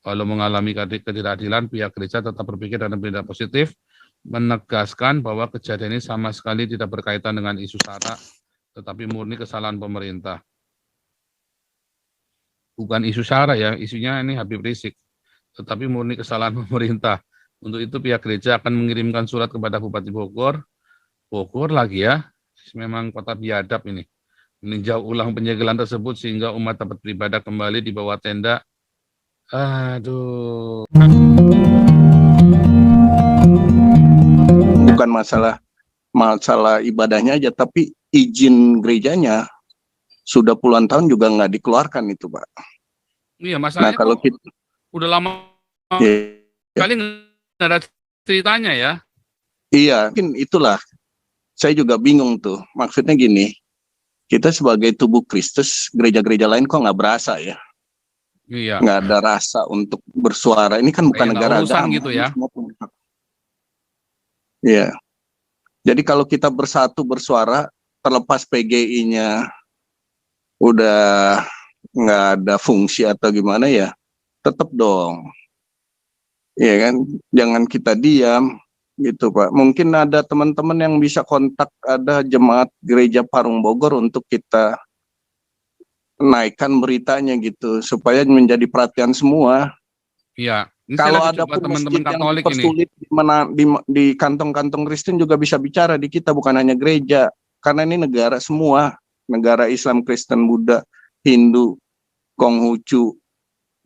Walau mengalami ketidakadilan, pihak gereja tetap berpikir dan bertindak positif, menegaskan bahwa kejadian ini sama sekali tidak berkaitan dengan isu SARA, tetapi murni kesalahan pemerintah. Bukan isu SARA ya, isunya ini Habib Rizik, tetapi murni kesalahan pemerintah. Untuk itu pihak gereja akan mengirimkan surat kepada Bupati Bogor lagi ya, memang kota biadab ini, meninjau ulang penyegelan tersebut sehingga umat dapat beribadah kembali di bawah tenda. Aduh. Bukan masalah ibadahnya aja, tapi izin gerejanya sudah puluhan tahun juga nggak dikeluarkan itu, Pak. Iya, masalahnya kalau kita udah lama kali nggak ada ceritanya ya. Iya, mungkin itulah. Saya juga bingung tuh. Maksudnya gini, kita sebagai tubuh Kristus, gereja-gereja lain kok nggak berasa ya? Iya. Nggak ada rasa untuk bersuara. Ini kan bukan negara agama. Gitu ya. Iya. Jadi kalau kita bersatu bersuara, terlepas PGI-nya udah nggak ada fungsi atau gimana ya, tetap dong. Iya kan, jangan kita diam gitu Pak. Mungkin ada teman-teman yang bisa kontak, ada jemaat gereja Parung Bogor untuk kita naikkan beritanya gitu, supaya menjadi perhatian semua. Iya. Kalau ada pun teman-teman Katolik yang di kantong-kantong Kristen juga bisa bicara di kita, bukan hanya gereja. Karena ini negara semua, negara Islam, Kristen, Buddha, Hindu, Konghucu.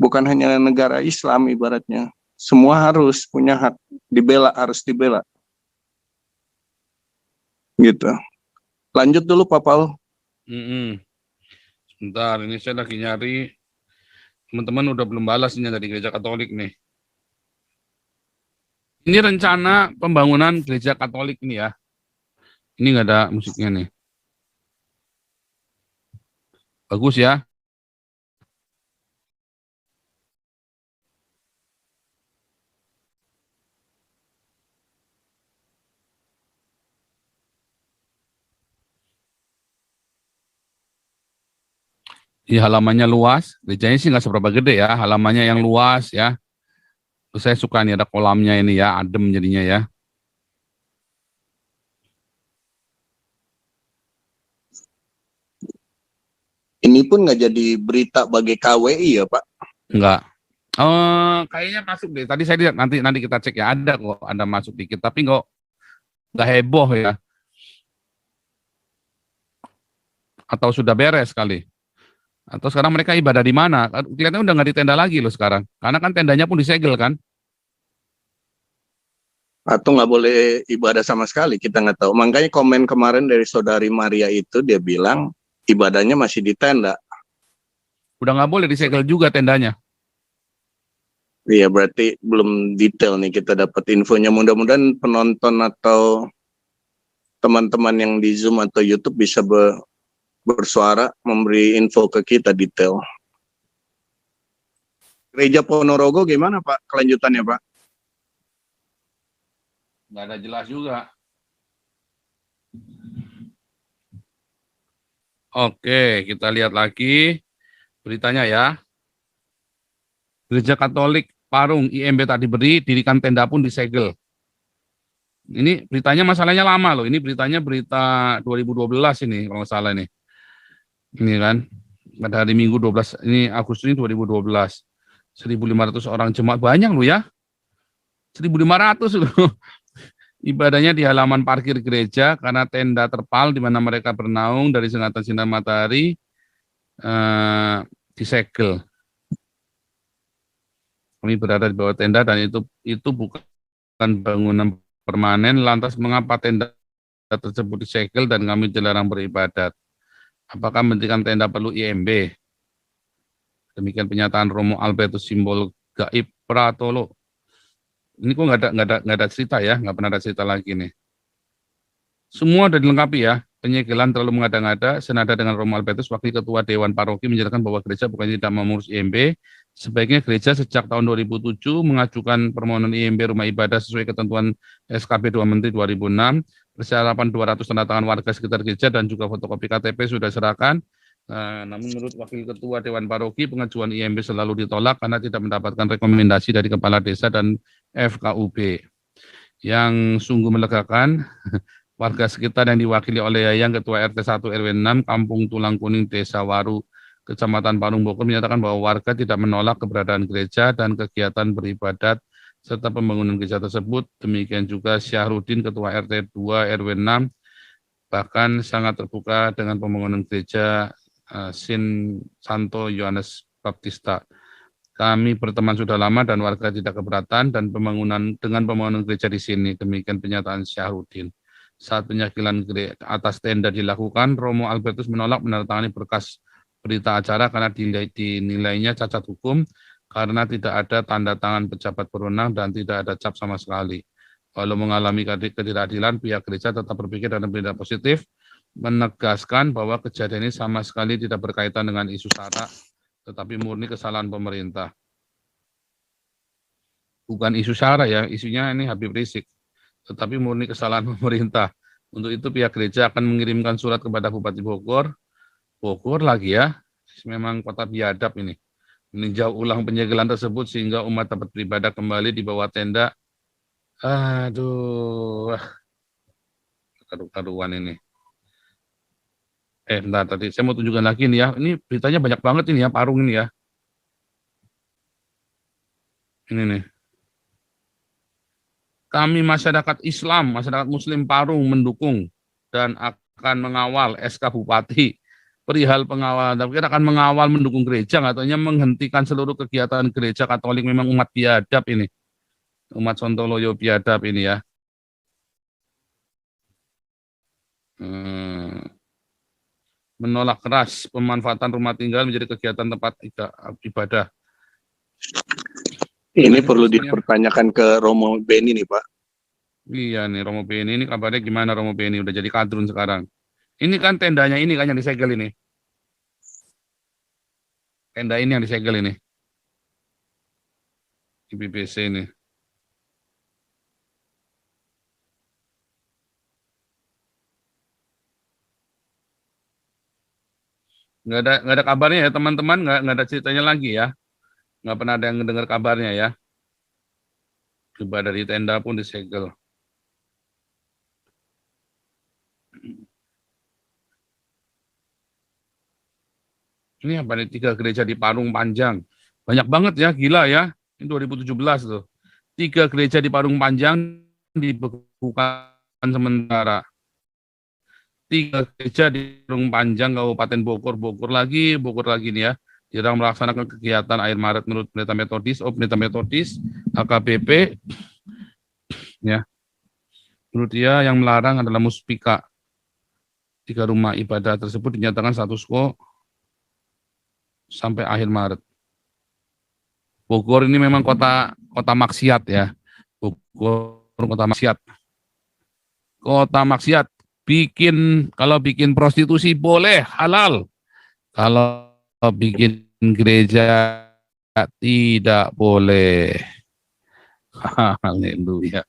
Bukan hanya negara Islam ibaratnya. Semua harus punya hak dibela, harus dibela. Gitu. Lanjut dulu Pak Paul. Sebentar, ini saya lagi nyari. Teman-teman udah belum balas ini dari gereja Katolik nih. Ini rencana pembangunan gereja Katolik ini ya. Ini nggak ada musiknya nih. Bagus ya. Di halamannya luas, gerejanya sih nggak seberapa gede ya, halamannya yang luas ya. Terus saya suka nih ada kolamnya ini ya, adem jadinya ya. Ini pun nggak jadi berita bagi KWI ya Pak? Enggak. Kayaknya masuk deh. Tadi saya lihat, nanti kita cek ya, ada kok, ada masuk dikit, tapi nggak heboh ya. Atau sudah beres kali. Atau sekarang mereka ibadah di mana? Kelihatannya udah nggak di tenda lagi loh sekarang. Karena kan tendanya pun disegel kan. Atau nggak boleh ibadah sama sekali, kita nggak tahu. Makanya komen kemarin dari saudari Maria itu, dia bilang ibadahnya masih di tenda. Udah nggak boleh disegel juga tendanya. Iya, berarti belum detail nih kita dapat infonya. Mudah-mudahan penonton atau teman-teman yang di Zoom atau YouTube bisa bersuara, memberi info ke kita detail. Gereja Ponorogo gimana Pak kelanjutannya Pak? Nggak ada jelas juga. Oke, kita lihat lagi beritanya ya. Gereja Katolik Parung IMB tak diberi, dirikan tenda pun disegel. Ini beritanya masalahnya lama loh. Ini beritanya berita 2012 ini kalau nggak salah ini. Ini kan pada hari Minggu 12 ini Agustus ini 2012. 1.500 orang jemaat, banyak loh ya. 1.500 loh. Ibadahnya di halaman parkir gereja karena tenda terpal di mana mereka bernaung dari sengatan sinar matahari disegel. Kami berada di bawah tenda dan itu bukan bangunan permanen. Lantas mengapa tenda tersebut disegel dan kami dilarang beribadat? Apakah mendirikan tenda perlu IMB? Demikian pernyataan Romo Albertus, simbol gaib Pratolo. Ini kok nggak ada cerita ya, nggak pernah ada cerita lagi nih. Semua sudah dilengkapi ya. Penyegelan terlalu mengada-ngada, senada dengan Romo Albertus, Wakil Ketua Dewan Paroki menjelaskan bahwa gereja bukan tidak mengurus IMB. Sebaiknya gereja sejak tahun 2007 mengajukan permohonan IMB rumah ibadah sesuai ketentuan SKP 2 Menteri 2006. Persyaratan 200 tanda tangan warga sekitar gereja dan juga fotokopi KTP sudah serahkan. Namun menurut Wakil Ketua Dewan Paroki, pengajuan IMB selalu ditolak karena tidak mendapatkan rekomendasi dari Kepala Desa dan FKUB. Yang sungguh melegakan, warga sekitar yang diwakili oleh Yayang Ketua RT 1 RW 6 Kampung Tulang Kuning Desa Waru Kecamatan Parung Bogor menyatakan bahwa warga tidak menolak keberadaan gereja dan kegiatan beribadat serta pembangunan gereja tersebut. Demikian juga Syahrudin Ketua RT 2 RW 6 bahkan sangat terbuka dengan pembangunan gereja Sin Santo Yohanes Baptista. Kami berteman sudah lama dan warga tidak keberatan dan pembangunan gereja di sini. Demikian pernyataan Syahrudin. Saat penyakilan atas tenda dilakukan, Romo Albertus menolak menandatangani berkas berita acara karena dinilainya cacat hukum karena tidak ada tanda tangan pejabat berwenang dan tidak ada cap sama sekali. Walau mengalami ketidakadilan, pihak gereja tetap berpikir dan bertindak positif, menegaskan bahwa kejadian ini sama sekali tidak berkaitan dengan isu SARA, tetapi murni kesalahan pemerintah. Bukan isu SARA ya, isunya ini Habib Rizik, tetapi murni kesalahan pemerintah. Untuk itu pihak gereja akan mengirimkan surat kepada Bupati Bogor lagi ya, memang kota biadab ini, meninjau ulang penyegelan tersebut sehingga umat dapat beribadah kembali di bawah tenda. Aduh, karu-karuan ini. Bentar, tadi saya mau tunjukkan lagi nih ya. Ini beritanya banyak banget ini ya, Parung ini ya. Ini nih. Kami masyarakat Islam, masyarakat Muslim Parung mendukung dan akan mengawal SK Bupati perihal pengawalan. Tapi kita akan mengawal mendukung gereja, katanya menghentikan seluruh kegiatan gereja Katolik. Memang umat biadab ini. Umat Sontoloyo biadab ini ya. Menolak keras pemanfaatan rumah tinggal menjadi kegiatan tempat ibadah. Ini perlu dipertanyakan ke Romo Beni nih Pak. Iya nih Romo Beni, ini kabarnya gimana Romo Beni? Udah jadi kadrun sekarang. Ini kan tendanya ini kan yang disegel ini. Tenda ini yang disegel ini. Di BBC ini. Nggak ada kabarnya ya teman-teman, nggak ada ceritanya lagi ya. Nggak pernah ada yang mendengar kabarnya ya. Ibadah di tenda pun disegel. Ini apa nih, 3 gereja di Parung Panjang. Banyak banget ya, gila ya. Ini 2017 tuh. 3 gereja di Parung Panjang dibekukan sementara. 3 gereja di Parung Panjang, Kabupaten Bogor lagi nih ya. Dilarang melaksanakan kegiatan akhir Maret menurut Pendeta Metodis, AKBP, ya. Menurut dia yang melarang adalah Muspika. 3 rumah ibadah tersebut dinyatakan status quo sampai akhir Maret. Bogor ini memang kota maksiat ya. Bogor kota maksiat. Kota maksiat. Kalau bikin prostitusi boleh, halal. Kalau bikin gereja tidak boleh. Haleluya.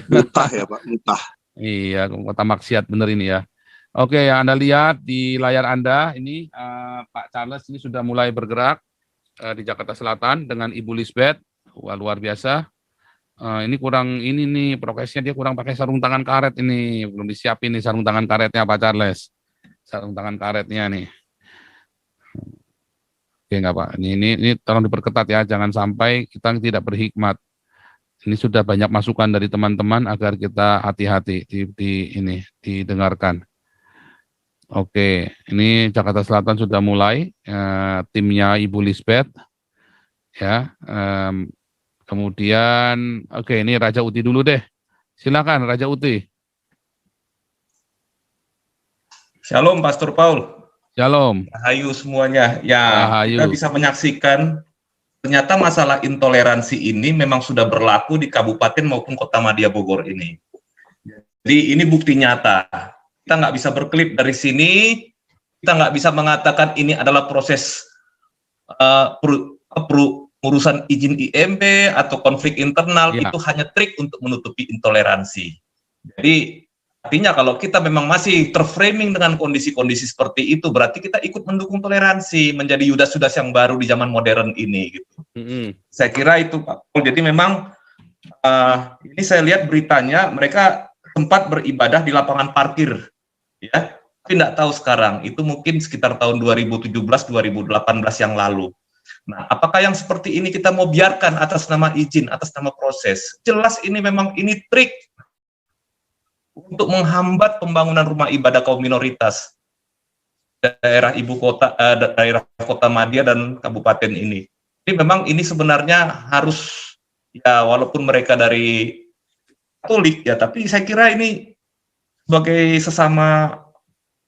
Mutah ya Pak, mutah. Iya, kota maksiat bener ini ya. Oke, yang Anda lihat di layar Anda ini Pak Charles ini sudah mulai bergerak di Jakarta Selatan dengan Ibu Lisbeth. Wah, luar biasa. Ini kurang ini nih prokesnya, dia kurang pakai sarung tangan karet ini, belum disiapin nih sarung tangan karetnya Pak Charles. Sarung tangan karetnya nih. Oke enggak Pak? Ini tolong diperketat ya, jangan sampai kita tidak berhikmat. Ini sudah banyak masukan dari teman-teman agar kita hati-hati didengarkan. Oke, ini Jakarta Selatan sudah mulai timnya Ibu Lisbeth ya. Kemudian oke, ini Raja Uti dulu deh. Silakan Raja Uti. Shalom Pastor Paul. Shalom. Rahayu semuanya. Ya, Rahayu. Kita bisa menyaksikan ternyata masalah intoleransi ini memang sudah berlaku di kabupaten maupun kota Madya Bogor ini. Jadi ini bukti nyata. Kita nggak bisa berkelip dari sini, kita nggak bisa mengatakan ini adalah proses urusan izin IMB atau konflik internal, itu hanya trik untuk menutupi intoleransi. Jadi Artinya kalau kita memang masih terframing dengan kondisi-kondisi seperti itu, berarti kita ikut mendukung toleransi, menjadi Yudas-Yudas yang baru di zaman modern ini. Gitu. Saya kira itu Pak Paul. Jadi memang ini saya lihat beritanya, mereka sempat beribadah di lapangan parkir, ya. Tapi tidak tahu sekarang, itu mungkin sekitar tahun 2017-2018 yang lalu. Nah, apakah yang seperti ini kita mau biarkan atas nama izin, atas nama proses? Jelas ini memang ini trik untuk menghambat pembangunan rumah ibadah kaum minoritas daerah ibu kota, daerah kota Madia dan kabupaten ini. Jadi memang ini sebenarnya harus, ya walaupun mereka dari Katolik ya, tapi saya kira ini sebagai sesama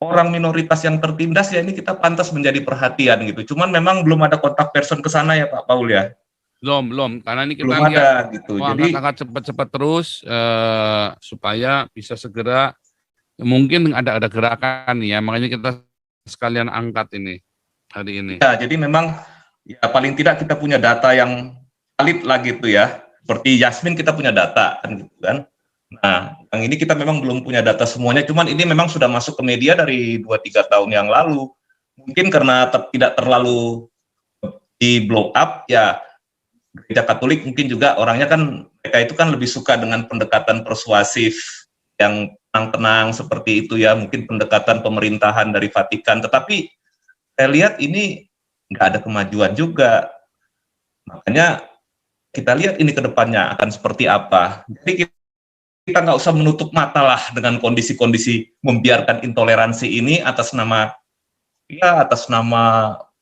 orang minoritas yang tertindas ya, ini kita pantas menjadi perhatian gitu. Cuman memang belum ada kontak person ke sana ya Pak Paul ya. Belum, karena ini kita Belum ada gitu. Jadi angkat cepat-cepat terus supaya bisa segera, mungkin ada gerakan ya, makanya kita sekalian angkat ini hari ini. ya, jadi memang ya paling tidak kita punya data yang valid lah gitu ya. Seperti Yasmin kita punya data kan gitu kan. Nah, yang ini kita memang belum punya data semuanya, cuman ini memang sudah masuk ke media dari 2-3 tahun yang lalu. Mungkin karena tidak terlalu di blow up ya. Gereja Katolik mungkin juga orangnya kan, mereka itu kan lebih suka dengan pendekatan persuasif yang tenang-tenang seperti itu ya, mungkin pendekatan pemerintahan dari Vatikan, tetapi saya lihat ini nggak ada kemajuan juga. Makanya kita lihat ini ke depannya akan seperti apa. Jadi kita nggak usah menutup mata lah dengan kondisi-kondisi membiarkan intoleransi ini atas nama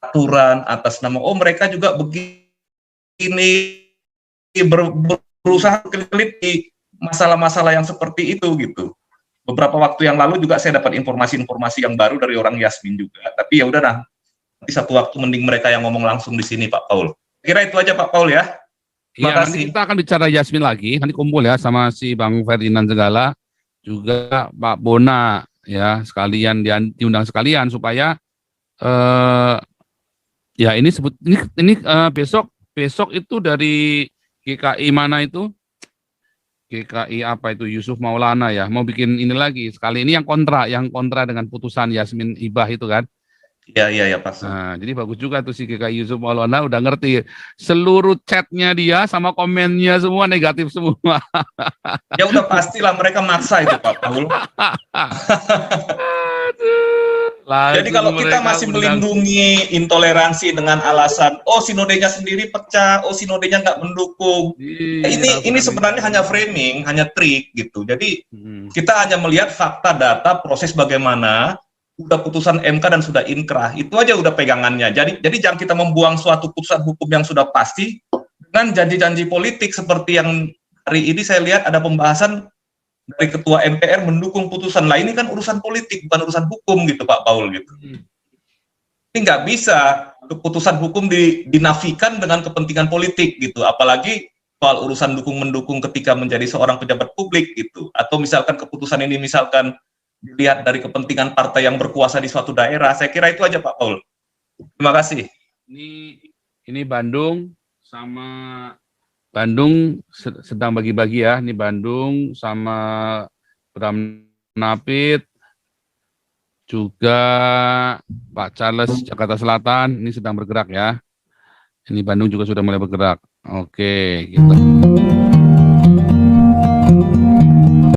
aturan, atas nama mereka juga begini, berusaha kelip di masalah-masalah yang seperti itu gitu. Beberapa waktu yang lalu juga saya dapat informasi-informasi yang baru dari orang Yasmin juga. Tapi ya udah nah, nanti satu waktu mending mereka yang ngomong langsung di sini Pak Paul. Kira itu aja Pak Paul ya. Terima Iya, kasih. nanti kita akan bicara Yasmin lagi, nanti kumpul ya sama si Bang Ferdinand segala, juga Pak Bona ya, sekalian diundang sekalian supaya ya ini besok itu dari GKI mana itu? GKI apa itu, Yusuf Maulana ya, mau bikin ini lagi. Sekali ini yang kontra dengan putusan Yasmin Hibah itu kan. Iya Pak. Nah, jadi bagus juga tuh si GKI Yusuf Maulana udah ngerti. Seluruh chatnya dia sama komennya semua negatif semua. Ya udah pastilah mereka maksa itu Pak Paul. Jadi kalau kita masih melindungi intoleransi dengan alasan sinodenya sendiri pecah, sinodenya nggak mendukung. Ini sebenarnya hanya framing, hanya trik gitu. Jadi kita hanya melihat fakta, data, proses bagaimana udah putusan MK dan sudah inkrah. Itu aja udah pegangannya. Jadi jangan kita membuang suatu putusan hukum yang sudah pasti dengan janji-janji politik seperti yang hari ini saya lihat ada pembahasan dari Ketua MPR mendukung putusan. Lah ini kan urusan politik, bukan urusan hukum gitu Pak Paul gitu. Ini nggak bisa keputusan hukum dinafikan dengan kepentingan politik gitu. Apalagi soal urusan dukung-mendukung ketika menjadi seorang pejabat publik gitu. Atau misalkan keputusan ini misalkan dilihat dari kepentingan partai yang berkuasa di suatu daerah. Saya kira itu aja Pak Paul. Terima kasih. Ini Bandung sedang bagi-bagi ya. Ini Bandung sama Bram Napit, juga Pak Charles Jakarta Selatan ini sedang bergerak ya. Ini Bandung juga sudah mulai bergerak. Oke, gitu.